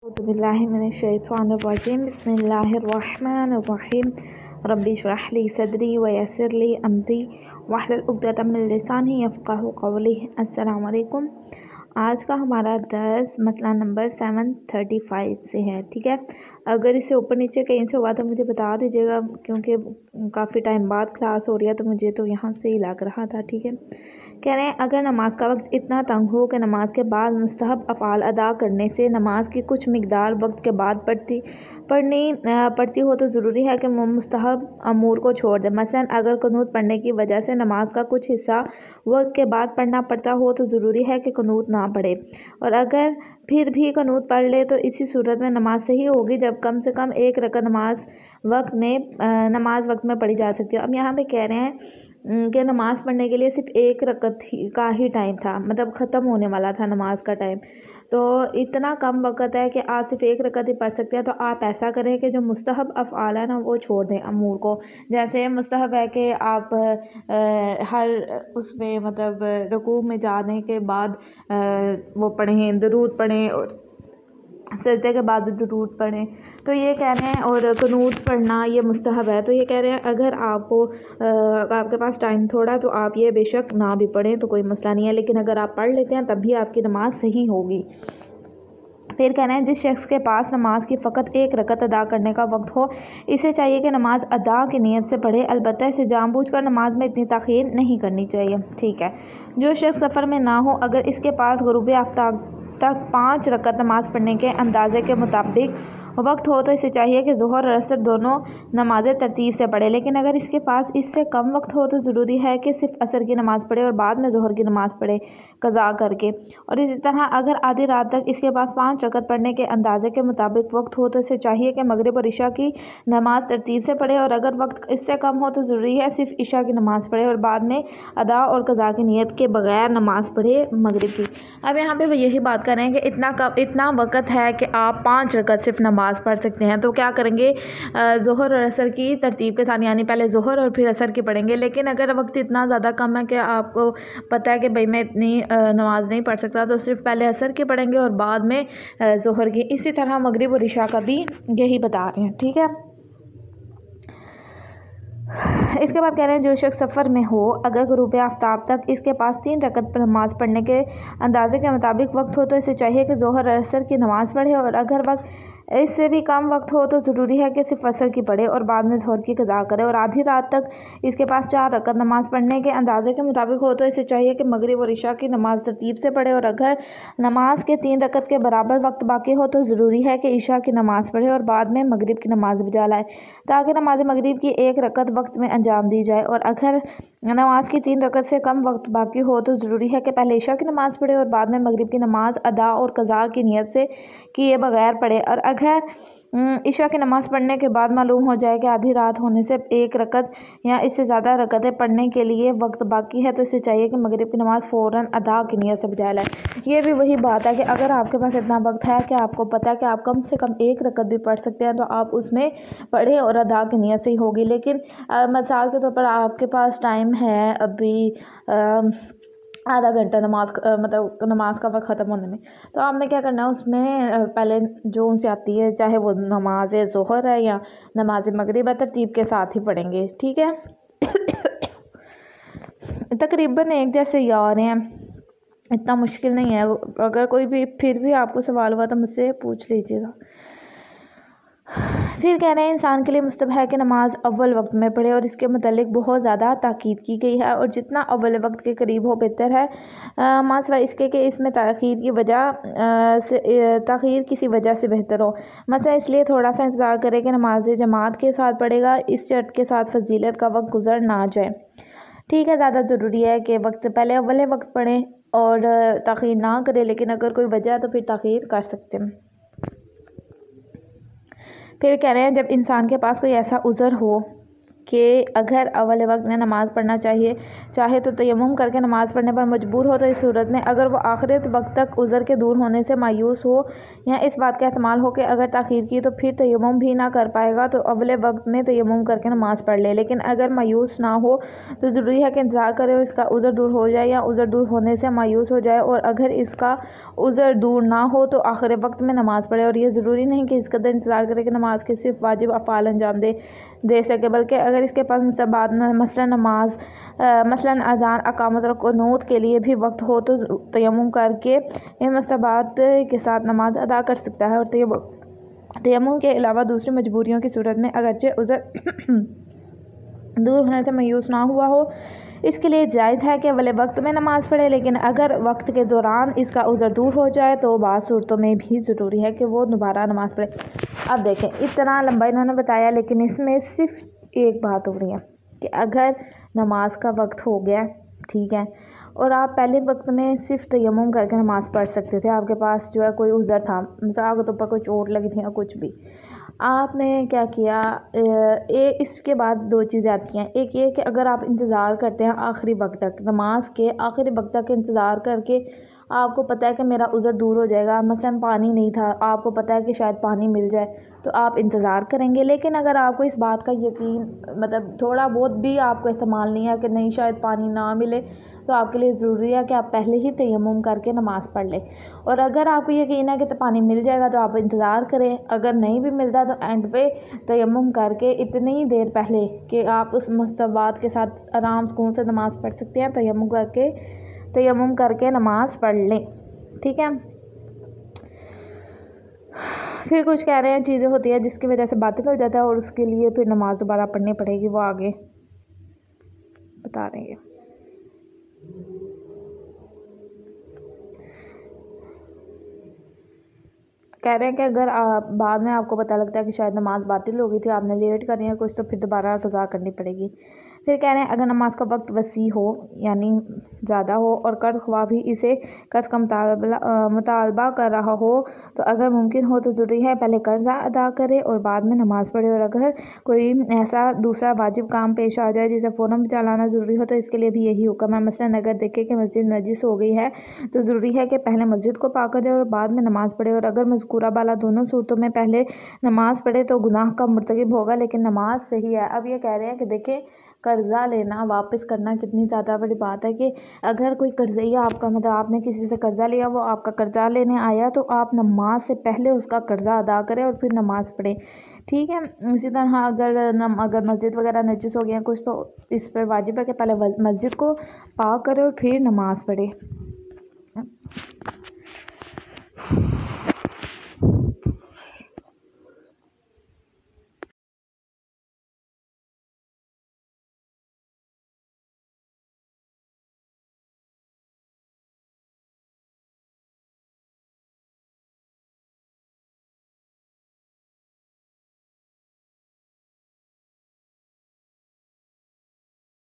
बिस्मिल्लाहिर्रहमानिर्रहीम बिस्मिल्लाहिर्रहमानिर्रहीम रब्बि इश्रह ली सदरी व यस्सिर ली अमरी वहलुल उक़दतम मिन लिसानी यफ़क़हू क़ौली। अस्सलामु अलैकुम। आज का हमारा दर्स मसला नंबर 735 से है। ठीक है, अगर इससे ऊपर नीचे कहीं से हुआ तो मुझे बता दीजिएगा, क्योंकि काफ़ी टाइम बाद क्लास हो रही है तो मुझे तो यहाँ से ही लग रहा था। ठीक है, कह रहे हैं अगर नमाज का वक्त इतना तंग हो कि नमाज के बाद मुस्तहब अफ़आल अदा करने से नमाज की कुछ मिकदार वक्त के बाद पढ़ती हो तो ज़रूरी है कि मुस्तहब अमूर को छोड़ दें। मसलन अगर कुनूत पढ़ने की वजह से नमाज का कुछ हिस्सा वक्त के बाद पढ़ना पड़ता हो तो ज़रूरी है कि कुनूत ना पढ़े, और अगर फिर भी कुनूत पढ़ ले तो इसी सूरत में नमाज सही होगी जब कम से कम एक रकअत नमाज वक्त में पढ़ी जा सकती है। अब यहाँ पे कह रहे हैं कि नमाज़ पढ़ने के लिए सिर्फ एक रकअत का ही टाइम था, मतलब ख़त्म होने वाला था नमाज का टाइम, तो इतना कम वक़्त है कि आप सिर्फ एक रकअत ही पढ़ सकते हैं। तो आप ऐसा करें कि जो मुस्तहब अफ़आल है ना वो छोड़ दें अमूर को। जैसे मुस्तहब है कि आप हर उसमें मतलब रुकू में जाने के बाद वो पढ़ें, दुरूद पढ़ें, और सजदे के बाद दुरूद पढ़ें, तो ये कह रहे हैं, और कुनूत पढ़ना ये मुस्तहब है। तो ये कह रहे हैं अगर आपके पास टाइम थोड़ा तो आप ये बेशक ना भी पढ़ें तो कोई मसला नहीं है, लेकिन अगर आप पढ़ लेते हैं तब भी आपकी नमाज सही होगी। फिर कहना है जिस शख्स के पास नमाज की फ़कत एक रकत अदा करने का वक्त हो, इसे चाहिए कि नमाज अदा की नीयत से पढ़े, अलबत्ता इसे जानबूझकर नमाज में इतनी ताख़ीर नहीं करनी चाहिए। ठीक है, जो शख्स सफ़र में ना हो, अगर इसके पास ग़ुरूब आफ्ताब तक 5 रकत नमाज़ पढ़ने के अंदाज़े के मुताबिक वक्त हो तो इसे चाहिए कि ज़ोहर और असर दोनों नमाज़ें तरतीब से पढ़े, लेकिन अगर इसके पास इससे कम वक्त हो तो ज़रूरी है कि सिर्फ असर की नमाज़ पढ़े और बाद में ज़ोहर की नमाज़ पढ़े कज़ा करके। और इसी तरह अगर आधी रात तक इसके पास 5 रकत पढ़ने के अंदाज़े के मुताबिक वक्त हो तो इसे चाहिए कि मगरिब और इशा की नमाज़ तरतीब से पढ़े, और अगर वक्त इससे कम हो तो ज़रूरी है सिर्फ इशा की नमाज़ पढ़े और बाद में अदा और कज़ा की नीयत के बगैर नमाज़ पढ़े मगरिब की। अब यहाँ पे वो यही बात कर रहे हैं कि इतना वक्त है कि आप 5 रकत सिर्फ नमाज़ पढ़ सकते हैं, तो क्या करेंगे, ज़ोहर और असर की तरतीब के साथ, यानी पहले ज़ोहर और फिर असर की पढ़ेंगे। लेकिन अगर वक्त इतना ज़्यादा कम है कि आपको पता है कि भाई मैं इतनी नमाज नहीं पढ़ सकता, तो सिर्फ पहले असर की पढ़ेंगे और बाद में ज़ोहर की। इसी तरह मगरिब और इशा का भी यही बता रहे हैं। ठीक है, इसके बाद कह रहे हैं जो शख्स सफ़र में हो, अगर ग़ुरूब आफ्ताब तक इसके पास 3 रकत नमाज़ पढ़ने के अंदाज़े के मुताबिक वक्त हो तो इसे चाहिए कि ज़ोहर और असर की नमाज़ पढ़े, और अगर वक्त इससे भी कम वक्त हो तो ज़रूरी है कि सिर्फ असर की पढ़े और बाद में ज़ोहर की कज़ा करे। और आधी रात तक इसके पास 4 रकत नमाज़ पढ़ने के अंदाज़े के मुताबिक हो तो इसे चाहिए कि मगरिब और इशा की नमाज़ तरतीब से पढ़े, और अगर नमाज के 3 रकत के बराबर वक्त बाकी हो तो ज़रूरी है कि इशा की नमाज़ पढ़े और बाद में मगरिब की नमाज़ बजा लाए, ताकि नमाज मगरिब की 1 रकत वक्त में अंजाम दी जाए। और अगर नमाज की 3 रकत से कम वक्त बाकी हो तो ज़रूरी है कि पहले इशा की नमाज़ पढ़े और बाद में मगरिब की नमाज़ अदा और कज़ा की नीयत से किए बगैर पढ़े। और अगर इशा की नमाज़ पढ़ने के बाद मालूम हो जाए कि आधी रात होने से 1 रकत या इससे ज़्यादा रकतें पढ़ने के लिए वक्त बाकी है तो इसे चाहिए कि मगरिब की नमाज़ फ़ौरन अदा की नीयत से बजा लाए। ये भी वही बात है कि अगर आपके पास इतना वक्त है कि आपको पता है कि आप कम से कम 1 रकत भी पढ़ सकते हैं तो आप उसमें पढ़ें और अदा की नीयत से ही होगी। लेकिन मिसाल के तौर पर आपके पास टाइम है अभी आधा घंटा मतलब नमाज का वक्त ख़त्म होने में, तो आपने क्या करना है, उसमें पहले जो उनसे आती है, चाहे वो नमाज ज़ोहर है या नमाज मगरिब है, तरतीब के साथ ही पढ़ेंगे। ठीक है, तकरीबन एक जैसे ही आ रहे हैं, इतना मुश्किल नहीं है। अगर कोई भी फिर भी आपको सवाल हुआ तो मुझसे पूछ लीजिएगा। फिर कह रहे हैं इंसान के लिए मुस्तहब है कि नमाज अव्वल वक्त में पढ़े, और इसके मतलब बहुत ज़्यादा ताकीद की गई है, और जितना अव्वल वक्त के करीब हो बेहतर है, मासवा इसके कि इसमें ताख़ीर किसी वजह से बेहतर हो। मसला इसलिए थोड़ा सा इंतज़ार करें कि नमाज जमात के साथ पढ़ेगा, इस शर्त के साथ फजीलत का वक्त गुजर ना जाए। ठीक है, ज़्यादा ज़रूरी है कि वक्त पहले अव्वल वक्त पढ़ें और ताख़ीर ना करें, लेकिन अगर कोई वजह है तो फिर ताख़ीर कर सकते हैं। फिर कह रहे हैं जब इंसान के पास कोई ऐसा उज़र हो کہ اگر اول وقت میں نماز پڑھنا چاہے تو تیمم کر کے نماز پڑھنے پر مجبور ہو، تو اس صورت میں اگر وہ آخری وقت تک عذر کے دور ہونے سے مایوس ہو یا اس بات کا احتمال ہو کہ اگر تاخیر کی تو پھر تیمم بھی نہ کر پائے گا، تو اول وقت میں تیمم کر کے نماز پڑھ لے۔ لیکن اگر مایوس نہ ہو تو ضروری ہے کہ انتظار کرے اور اس کا عذر دور ہو جائے یا عذر دور ہونے سے مایوس ہو جائے، اور اگر اس کا عذر دور نہ ہو تو آخر وقت میں نماز پڑھے۔ اور یہ ضروری نہیں کہ اس قدر انتظار کرے کہ نماز کے صرف واجب افعال انجام دے سکے، بلکہ اگر اس کے پاس مستحبات مثلاً اذان، اقامت اور قنوت کے لیے بھی وقت ہو تو تیمم کر کے ان مستحبات کے ساتھ نماز ادا کر سکتا ہے۔ اور تیمم کے علاوہ دوسری مجبوریوں کی صورت میں اگرچہ عذر دور ہونے سے مایوس نہ ہوا ہو، اس کے لیے جائز ہے کہ اول وقت میں نماز پڑھے، لیکن اگر وقت کے دوران اس کا عذر دور ہو جائے تو بعض صورتوں میں بھی ضروری ہے کہ وہ دوبارہ نماز پڑھے۔ اب دیکھیں اتنا لمبا انہوں نے بتایا، لیکن اس میں صرف ایک بات ہو رہی ہے کہ اگر نماز کا وقت ہو گیا، ٹھیک ہے، اور آپ پہلے وقت میں صرف تیمم کر کے نماز پڑھ سکتے تھے، آپ کے پاس جو ہے کوئی عذر تھا، مثال کے طور پر کوئی چوٹ لگی تھی یا کچھ بھی، آپ نے کیا کیا، اس کے بعد دو چیزیں آتی ہیں۔ ایک یہ کہ اگر آپ انتظار کرتے ہیں آخری وقت تک، نماز کے آخری وقت تک انتظار کر کے آپ کو پتہ ہے کہ میرا عذر دور ہو جائے گا، مثلاً پانی نہیں تھا، آپ کو پتہ ہے کہ شاید پانی مل جائے، تو آپ انتظار کریں گے۔ لیکن اگر آپ کو اس بات کا یقین تھوڑا بہت بھی آپ کو احتمال نہیں ہے کہ نہیں شاید پانی نہ ملے، تو آپ کے لیے ضروری ہے کہ آپ پہلے ہی تیمم کر کے نماز پڑھ لیں۔ اور اگر آپ کو یقین ہے کہ پانی مل جائے گا تو آپ انتظار کریں، اگر نہیں بھی ملتا تو اینڈ پہ تیمم کر کے اتنی دیر پہلے کہ آپ اس مستحبات کے ساتھ آرام سکون سے نماز پڑھ سکتے ہیں، تیمم کر کے نماز پڑھ لیں، ٹھیک ہے۔ پھر کچھ کہہ رہے ہیں چیزیں ہوتی ہیں جس کی وجہ سے باطل ہو جاتا ہے اور اس کے لیے پھر نماز دوبارہ پڑھنی پڑے گی، وہ آگے بتا رہے ہیں۔ کہہ رہے ہیں کہ اگر بعد میں آپ کو پتہ لگتا ہے کہ شاید نماز باطل ہو گئی تھی، آپ نے لیٹ کرنی ہے کچھ، تو پھر دوبارہ قضا کرنی پڑے گی۔ پھر کہہ رہے ہیں اگر نماز کا وقت وسیع ہو یعنی زیادہ ہو اور قرض خواہ بھی اسے قرض کا مطالبہ کر رہا ہو، تو اگر ممکن ہو تو ضروری ہے پہلے قرض ادا کرے اور بعد میں نماز پڑھے۔ اور اگر کوئی ایسا دوسرا واجب کام پیش آ جائے جسے فوراً بچا لانا ضروری ہو تو اس کے لیے بھی یہی حکم ہے۔ مثلاً اگر دیکھے کہ مسجد نجس ہو گئی ہے تو ضروری ہے کہ پہلے مسجد کو پاک کرے اور بعد میں نماز پڑھے، اور اگر مذکورہ بالا دونوں صورتوں میں پہلے نماز پڑھے تو گناہ کا مرتکب ہوگا، لیکن نماز صحیح ہے۔ اب یہ کہہ رہے ہیں کہ دیکھیں قرضہ لینا واپس کرنا کتنی زیادہ بڑی بات ہے، کہ اگر کوئی قرضیہ آپ کا آپ نے کسی سے قرضہ لیا، وہ آپ کا قرضہ لینے آیا تو آپ نماز سے پہلے اس کا قرضہ ادا کریں اور پھر نماز پڑھیں، ٹھیک ہے۔ اسی طرح اگر مسجد وغیرہ نجس ہو گیا کچھ، تو اس پر واجب ہے کہ پہلے مسجد کو پاک کرے اور پھر نماز پڑھے۔